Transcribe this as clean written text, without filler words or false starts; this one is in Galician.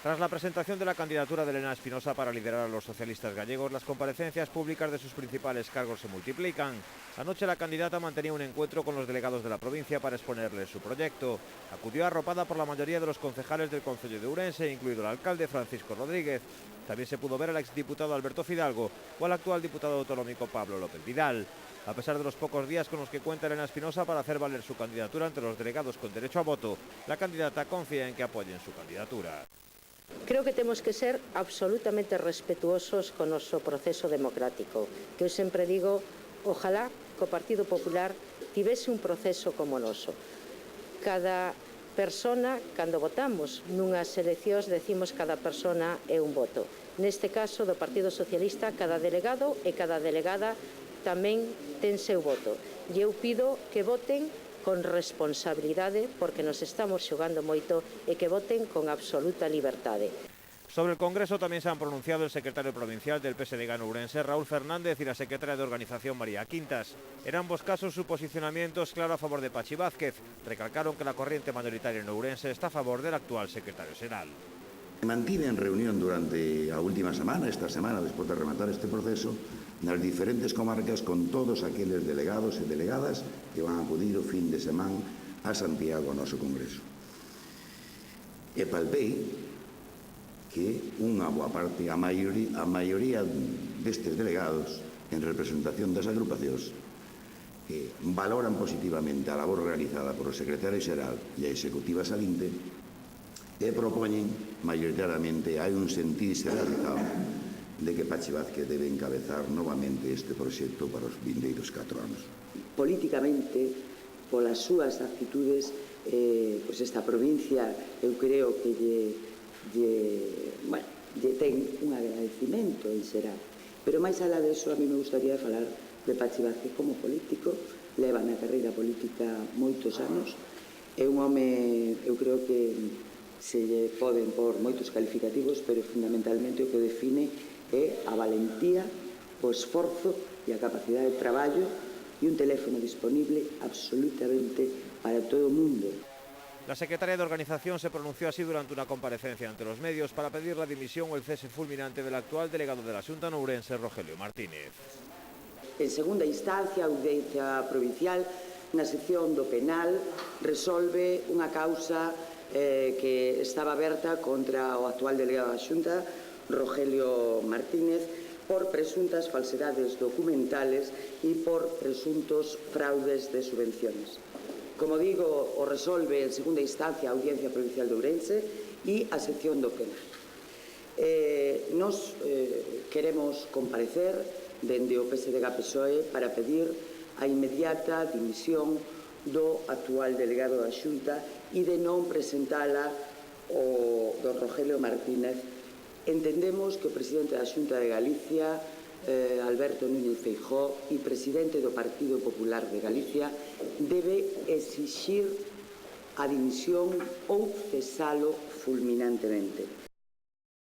Tras la presentación de la candidatura de Elena Espinosa para liderar a los socialistas gallegos, las comparecencias públicas de sus principales cargos se multiplican. Anoche la candidata mantenía un encuentro con los delegados de la provincia para exponerles su proyecto. Acudió arropada por la mayoría de los concejales del concello de Ourense, incluido el alcalde Francisco Rodríguez. También se pudo ver al exdiputado Alberto Fidalgo o al actual diputado autonómico Pablo López Vidal. A pesar de los pocos días con los que cuenta Elena Espinosa para hacer valer su candidatura ante los delegados con derecho a voto, la candidata confía en que apoyen su candidatura. Creo que temos que ser absolutamente respetuosos con o noso proceso democrático, que eu sempre digo, ojalá que o Partido Popular tivese un proceso como o noso. Cada persona, cando votamos nunhas eleccións, decimos cada persona é un voto. Neste caso do Partido Socialista, cada delegado e cada delegada tamén ten seu voto. E eu pido que voten con responsabilidade, porque nos estamos xogando moito, e que voten con absoluta liberdade. Sobre el Congreso también se han pronunciado el secretario provincial del PSDG en Ourense, Raúl Fernández, y la secretaria de Organización, María Quintas. En ambos casos su posicionamiento es claro a favor de Pachi Vázquez. Recalcaron que la corriente mayoritaria en Ourense está a favor del actual secretario xeral. Mantive en reunión durante a última semana, esta semana, despois de rematar este proceso, nas diferentes comarcas con todos aqueles delegados e delegadas que van a acudir o fin de semana a Santiago ao noso Congreso. E palpei que unha boa parte, a maioría destes delegados, en representación das agrupacións, que valoran positivamente a labor realizada por o secretario xeral e a executiva salinte, e propoñen maioritariamente, hai un sentirse realizado de que Pachi Vázquez debe encabezar novamente este proxecto para os vindeiros 4 anos. Políticamente, polas súas actitudes, pois esta provincia, eu creo que lle ten un agradecimento en xeral. Pero máis alá deso, a mí me gustaría falar de Pachi Vázquez como político. Leva na carreira política moitos anos. É un home, eu creo que se lle poden pôr moitos calificativos, pero fundamentalmente o que define é a valentía, o esforzo e a capacidade de traballo e un teléfono disponible absolutamente para todo o mundo. La secretaria de Organización se pronunció así durante una comparecencia ante los medios para pedir la dimisión o el cese fulminante del actual delegado de la Xunta en Ourense, Rogelio Martínez. En segunda instancia, a Audiencia Provincial, na sección do penal, resolve unha causa que estaba aberta contra o actual delegado da Xunta, Rogelio Martínez, por presuntas falsedades documentales e por presuntos fraudes de subvenciones. Como digo, o resolve en segunda instancia a Audiencia Provincial de Ourense e a sección do penal. Nos queremos comparecer dende o PSDG-PSOE para pedir a inmediata dimisión do actual delegado da Xunta e de non presentala o do Rogelio Martínez. Entendemos que o presidente da Xunta de Galicia, Alberto Núñez Feijóo, e presidente do Partido Popular de Galicia debe exixir a dimisión ou cesalo fulminantemente.